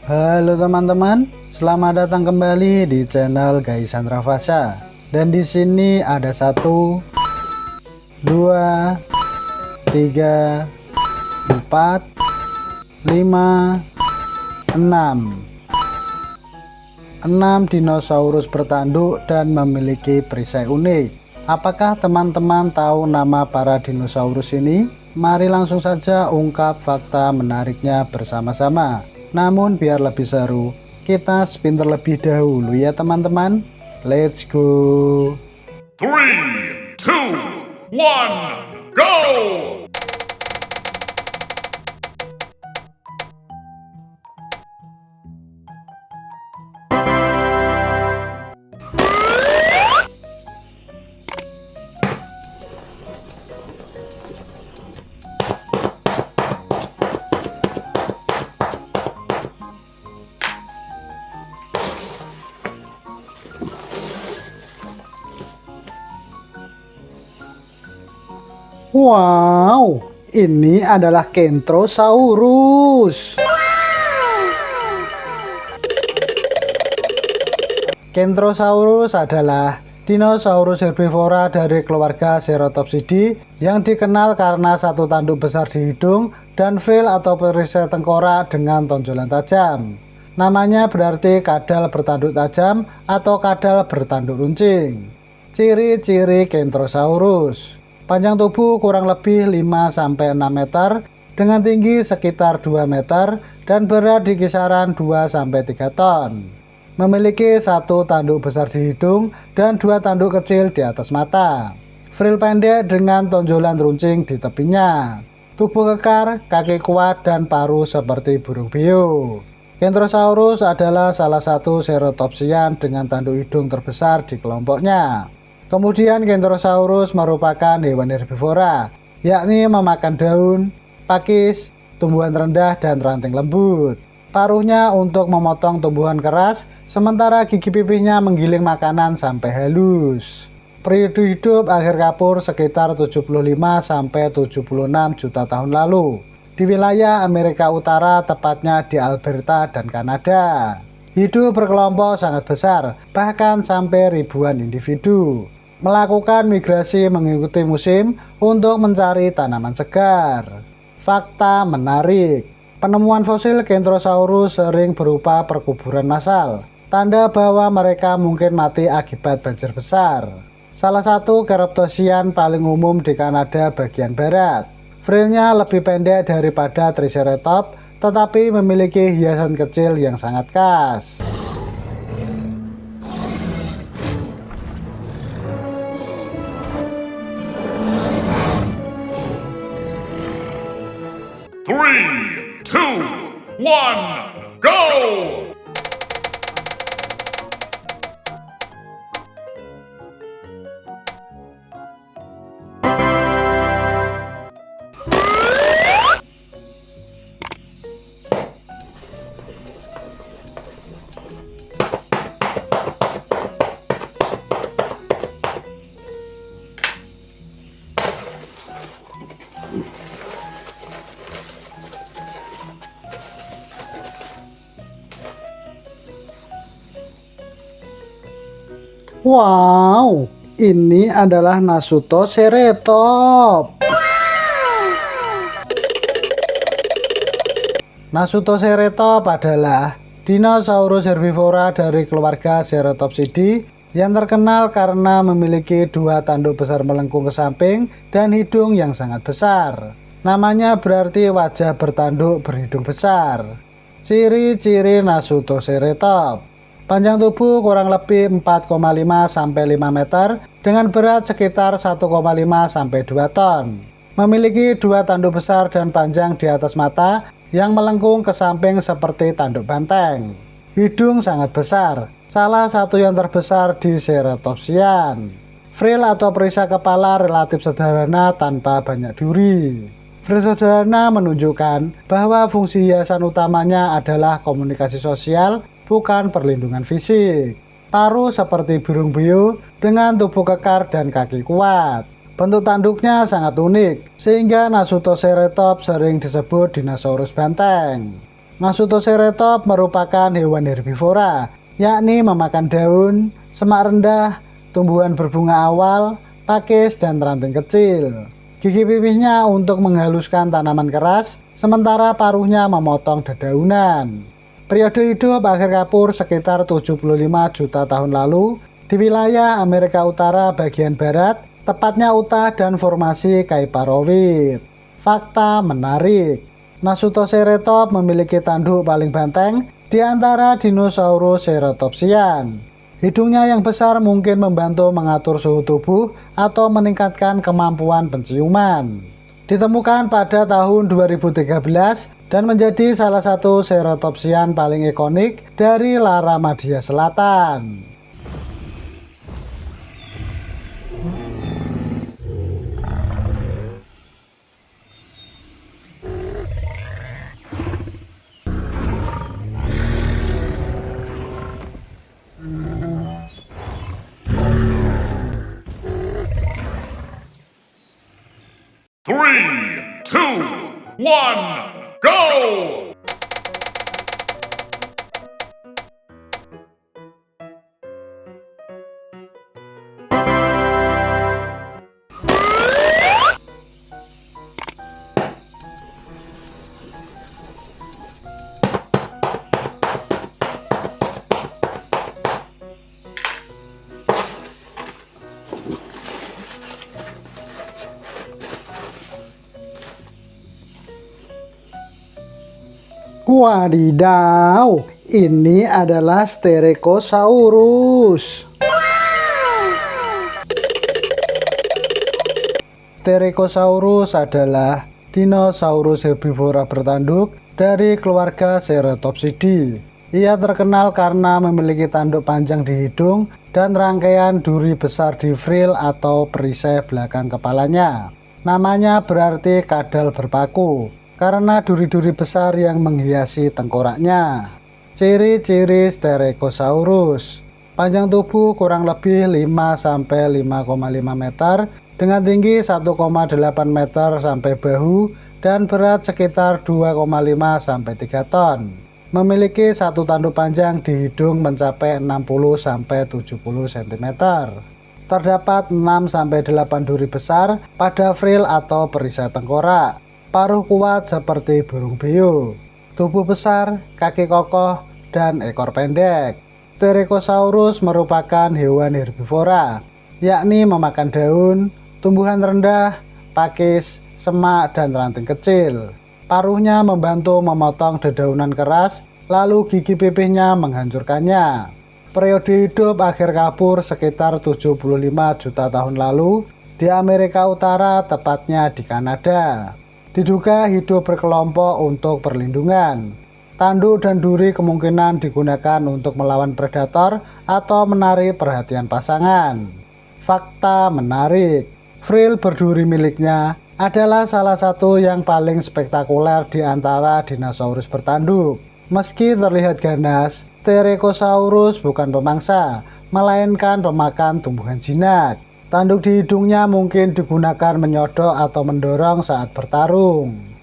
Halo teman-teman, selamat datang kembali di channel Gaisan Rafasa. Dan di sini ada 1, 2, 3, 4, 5, 6 dinosaurus bertanduk dan memiliki perisai unik. Apakah teman-teman tahu nama para dinosaurus ini? Mari langsung saja ungkap fakta menariknya bersama-sama. Namun biar lebih seru, kita spin terlebih dahulu ya teman-teman. Let's go. 3, 2, 1, go! Wow, ini adalah Kentrosaurus. Kentrosaurus adalah dinosaurus herbivora dari keluarga Ceratopsidae yang dikenal karena satu tanduk besar di hidung dan frill atau perisai tengkorak dengan tonjolan tajam. Namanya berarti kadal bertanduk tajam atau kadal bertanduk runcing. Ciri-ciri Kentrosaurus: panjang tubuh kurang lebih 5-6 meter dengan tinggi sekitar 2 meter dan berat di kisaran 2-3 ton. Memiliki satu tanduk besar di hidung dan 2 tanduk kecil di atas mata. Frill pendek dengan tonjolan runcing di tepinya. Tubuh kekar, kaki kuat, dan paruh seperti burung beo. Kentrosaurus adalah salah satu ceratopsian dengan tanduk hidung terbesar di kelompoknya. Kemudian Kentrosaurus merupakan hewan herbivora, yakni memakan daun, pakis, tumbuhan rendah, dan ranting lembut. Paruhnya untuk memotong tumbuhan keras, sementara gigi pipihnya menggiling makanan sampai halus. Periode hidup akhir kapur sekitar 75-76 juta tahun lalu, di wilayah Amerika Utara, tepatnya di Alberta dan Kanada. Hidup berkelompok sangat besar, bahkan sampai ribuan individu. Melakukan migrasi mengikuti musim untuk mencari tanaman segar. Fakta menarik: penemuan fosil Kentrosaurus sering berupa perkuburan massal, tanda bahwa mereka mungkin mati akibat banjir besar. Salah satu Ceratopsian paling umum di Kanada bagian barat. Frillnya lebih pendek daripada Triceratops, tetapi memiliki hiasan kecil yang sangat khas. Three, two, one, go! Wow, ini adalah Nasutoceratops. Nasutoceratops adalah dinosaurus herbivora dari keluarga Ceratopsidae yang terkenal karena memiliki 2 tanduk besar melengkung ke samping dan hidung yang sangat besar. Namanya berarti wajah bertanduk berhidung besar. Ciri-ciri Nasutoceratops: panjang tubuh kurang lebih 4,5-5 meter dengan berat sekitar 1,5-2 ton. Memiliki 2 tanduk besar dan panjang di atas mata yang melengkung ke samping seperti tanduk banteng. Hidung sangat besar, salah satu yang terbesar di Ceratopsian. Frill atau perisai kepala relatif sederhana tanpa banyak duri. Frill sederhana menunjukkan bahwa fungsi hiasan utamanya adalah komunikasi sosial, bukan perlindungan fisik. Paruh seperti burung beo dengan tubuh kekar dan kaki kuat. Bentuk tanduknya sangat unik, sehingga Nasutoceratops sering disebut dinosaurus banteng. Nasutoceratops merupakan hewan herbivora, yakni memakan daun, semak rendah, tumbuhan berbunga awal, pakis, dan ranting kecil. Gigi pipihnya untuk menghaluskan tanaman keras, sementara paruhnya memotong dedaunan. Periode hidup akhir kapur sekitar 75 juta tahun lalu di wilayah Amerika Utara bagian barat, tepatnya Utah dan formasi Kaiparowit. Fakta menarik, Nasutoceratops memiliki tanduk paling benteng di antara dinosaurus ceratopsian. Hidungnya yang besar mungkin membantu mengatur suhu tubuh atau meningkatkan kemampuan penciuman. Ditemukan pada tahun 2013 dan menjadi salah satu ceratopsian paling ikonik dari Laramadia Selatan. Three, two, one, go! Wadidaw, ini adalah Styracosaurus. Styracosaurus adalah dinosaurus herbivora bertanduk dari keluarga Ceratopsidae. Ia terkenal karena memiliki tanduk panjang di hidung dan rangkaian duri besar di frill atau perisai belakang kepalanya. Namanya berarti kadal berpaku, karena duri-duri besar yang menghiasi tengkoraknya. Ciri-ciri Styracosaurus: panjang tubuh kurang lebih 5-5,5 meter dengan tinggi 1,8 meter sampai bahu dan berat sekitar 2,5-3 ton. Memiliki satu tanduk panjang di hidung mencapai 60-70 cm. Terdapat 6-8 duri besar pada frill atau perisai tengkorak. Paruh kuat seperti burung beo, tubuh besar, kaki kokoh, dan ekor pendek. Styracosaurus merupakan hewan herbivora, yakni memakan daun, tumbuhan rendah, pakis, semak, dan ranting kecil. Paruhnya membantu memotong dedaunan keras, lalu gigi pipihnya menghancurkannya. Periode hidup akhir kapur sekitar 75 juta tahun lalu di Amerika Utara, tepatnya di Kanada. Diduga hidup berkelompok untuk perlindungan. Tanduk dan duri kemungkinan digunakan untuk melawan predator atau menarik perhatian pasangan. Fakta menarik, frill berduri miliknya adalah salah satu yang paling spektakuler di antara dinosaurus bertanduk. Meski terlihat ganas, Styracosaurus bukan pemangsa, melainkan pemakan tumbuhan jinak. Tanduk di hidungnya mungkin digunakan menyodok atau mendorong saat bertarung.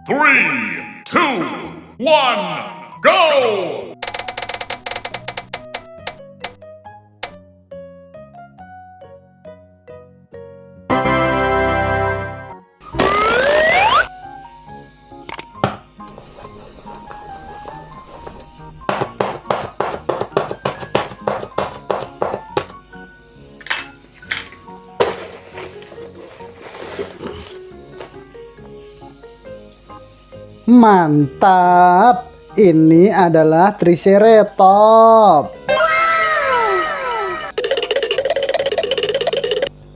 Three, two, one, go! Mantap, ini adalah Triceratops.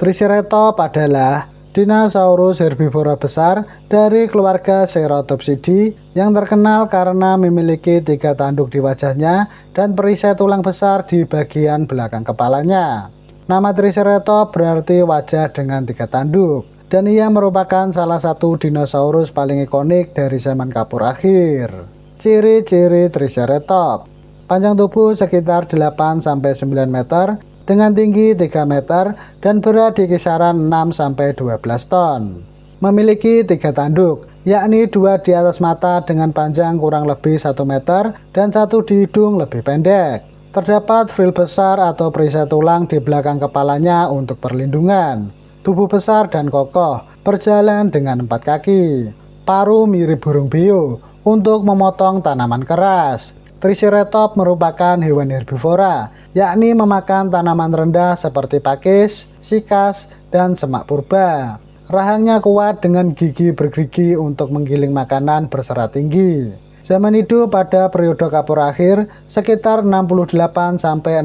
Triceratops adalah Dinosaurus herbivora besar dari keluarga Ceratopsidae yang terkenal karena memiliki 3 tanduk di wajahnya dan perisai tulang besar di bagian belakang kepalanya. Nama Triceratops berarti wajah dengan 3 tanduk, dan ia merupakan salah satu dinosaurus paling ikonik dari zaman Kapur akhir. Ciri-ciri Triceratops: panjang tubuh sekitar 8-9 meter, dengan tinggi 3 meter dan berat di kisaran 6-12 ton. Memiliki 3 tanduk, yakni 2 di atas mata dengan panjang kurang lebih 1 meter dan 1 di hidung lebih pendek. Terdapat frill besar atau perisai tulang di belakang kepalanya untuk perlindungan. Tubuh besar dan kokoh, berjalan dengan 4 kaki. Paruh mirip burung beo untuk memotong tanaman keras. Triceratops merupakan hewan herbivora, yakni memakan tanaman rendah seperti pakis, sikas, dan semak purba. Rahangnya kuat dengan gigi bergerigi untuk menggiling makanan berserat tinggi. Zaman hidup pada periode Kapur akhir sekitar 68-66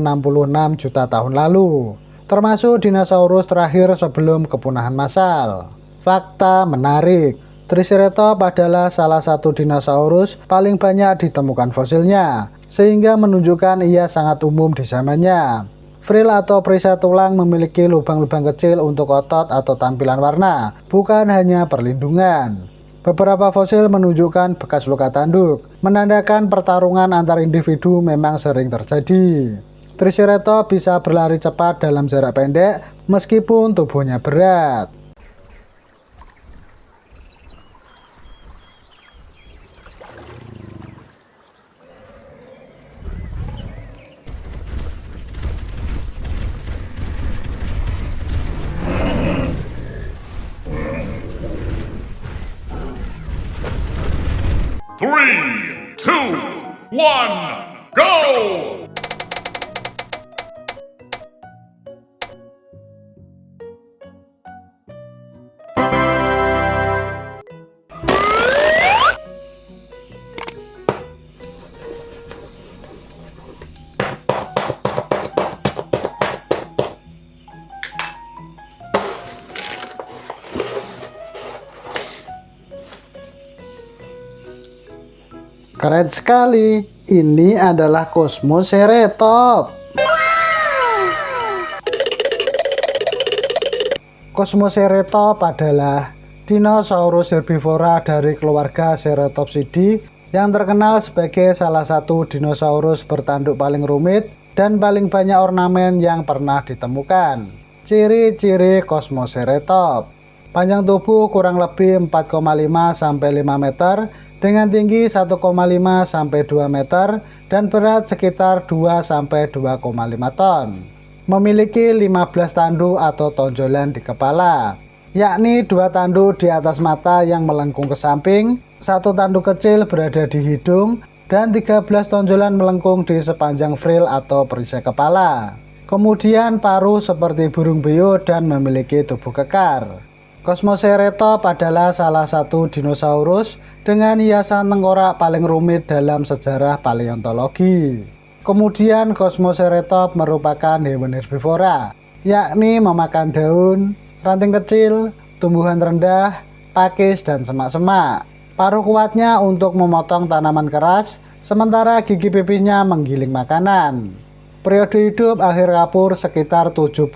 juta tahun lalu, termasuk dinosaurus terakhir sebelum kepunahan massal. Fakta menarik: Triceratops adalah salah satu dinosaurus paling banyak ditemukan fosilnya, sehingga menunjukkan ia sangat umum di zamannya. Frill atau perisai tulang memiliki lubang-lubang kecil untuk otot atau tampilan warna, bukan hanya perlindungan. Beberapa fosil menunjukkan bekas luka tanduk, menandakan pertarungan antar individu memang sering terjadi. Triceratops bisa berlari cepat dalam jarak pendek meskipun tubuhnya berat. Three, two, one, go! Keren sekali, ini adalah Cosmoceratops. Cosmoceratops adalah dinosaurus herbivora dari keluarga Ceratopsidae yang terkenal sebagai salah satu dinosaurus bertanduk paling rumit dan paling banyak ornamen yang pernah ditemukan. Ciri-ciri Cosmoceratops: panjang tubuh kurang lebih 4,5-5 meter dengan tinggi 1,5-2 meter dan berat sekitar 2-2,5 ton. Memiliki 15 tanduk atau tonjolan di kepala, yakni 2 tanduk di atas mata yang melengkung ke samping, 1 tanduk kecil berada di hidung, dan 13 tonjolan melengkung di sepanjang frill atau perisai kepala. Kemudian paruh seperti burung beo dan memiliki tubuh kekar. Cosmoceratops adalah salah satu dinosaurus dengan hiasan tengkorak paling rumit dalam sejarah paleontologi. Kemudian Cosmoceratops merupakan hewan herbivora, yakni memakan daun, ranting kecil, tumbuhan rendah, pakis, dan semak-semak. Paruh kuatnya untuk memotong tanaman keras, sementara gigi pipihnya menggiling makanan. Periode hidup akhir Kapur sekitar 75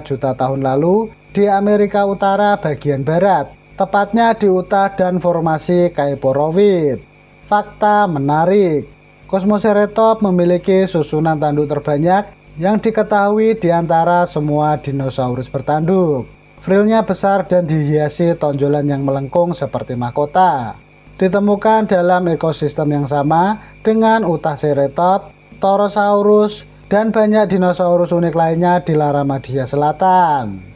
juta tahun lalu di Amerika Utara bagian barat, tepatnya di Utah dan formasi Kaiporowit. Fakta menarik: Cosmoceratops memiliki susunan tanduk terbanyak yang diketahui di antara semua dinosaurus bertanduk. Frillnya besar dan dihiasi tonjolan yang melengkung seperti mahkota. Ditemukan dalam ekosistem yang sama dengan Utaceratops, Torosaurus, dan banyak dinosaurus unik lainnya di Laramadia Selatan.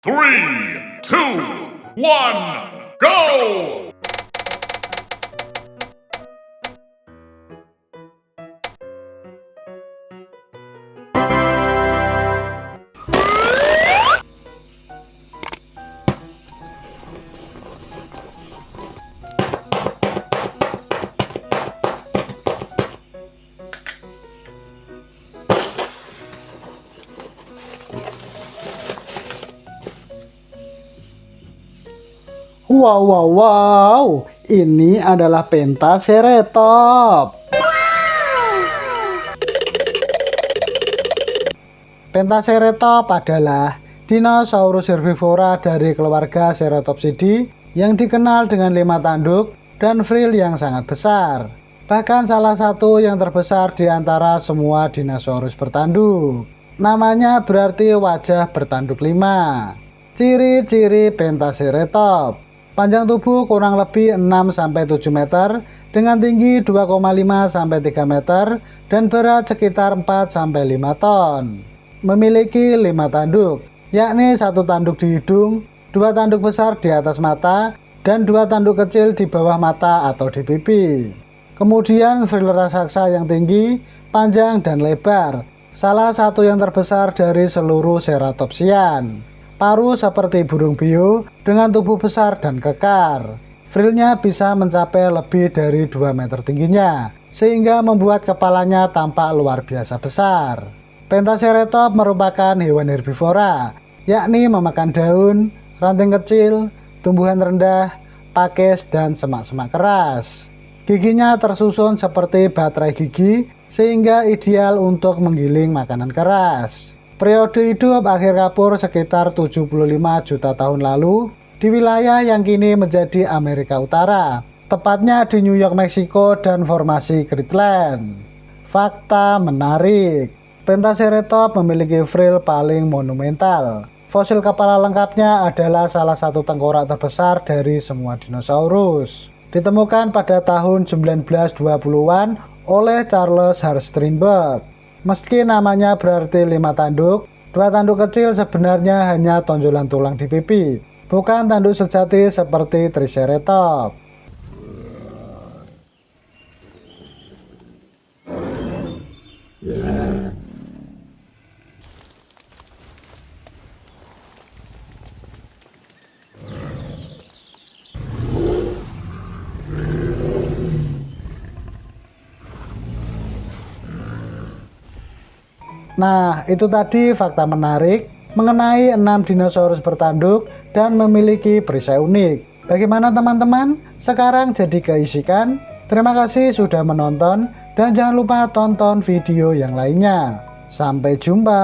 Three, two, one, go! Wow, ini adalah Pentaceratops. Pentaceratops adalah dinosaurus herbivora dari keluarga Ceratopsidae yang dikenal dengan 5 tanduk dan frill yang sangat besar. Bahkan salah satu yang terbesar di antara semua dinosaurus bertanduk. Namanya berarti wajah bertanduk 5. Ciri-ciri Pentaceratops: panjang tubuh kurang lebih 6-7 meter dengan tinggi 2,5-3 meter dan berat sekitar 4-5 ton. Memiliki 5 tanduk, yakni 1 tanduk di hidung, 2 tanduk besar di atas mata, dan 2 tanduk kecil di bawah mata atau di pipi. Kemudian frill raksasa yang tinggi, panjang, dan lebar, salah satu yang terbesar dari seluruh ceratopsian. Paruh seperti burung beo dengan tubuh besar dan kekar. Frillnya bisa mencapai lebih dari 2 meter tingginya, sehingga membuat kepalanya tampak luar biasa besar. Pentaceratops merupakan hewan herbivora, yakni memakan daun, ranting kecil, tumbuhan rendah, pakis, dan semak-semak keras. Giginya tersusun seperti baterai gigi, sehingga ideal untuk menggiling makanan keras. Periode hidup akhir kapur sekitar 75 juta tahun lalu di wilayah yang kini menjadi Amerika Utara, tepatnya di New York, Meksiko, dan formasi Greatland. Fakta menarik: Pentaceratops memiliki frill paling monumental. Fosil kepala lengkapnya adalah salah satu tengkorak terbesar dari semua dinosaurus. Ditemukan pada tahun 1920-an oleh Charles Hartsteinberg. Meski namanya berarti 5 tanduk, 2 tanduk kecil sebenarnya hanya tonjolan tulang di pipi, bukan tanduk sejati seperti Triceratops. Nah, itu tadi fakta menarik mengenai 6 dinosaurus bertanduk dan memiliki perisai unik. Bagaimana teman-teman? Sekarang jadi keisikan. Terima kasih sudah menonton dan jangan lupa tonton video yang lainnya. Sampai jumpa.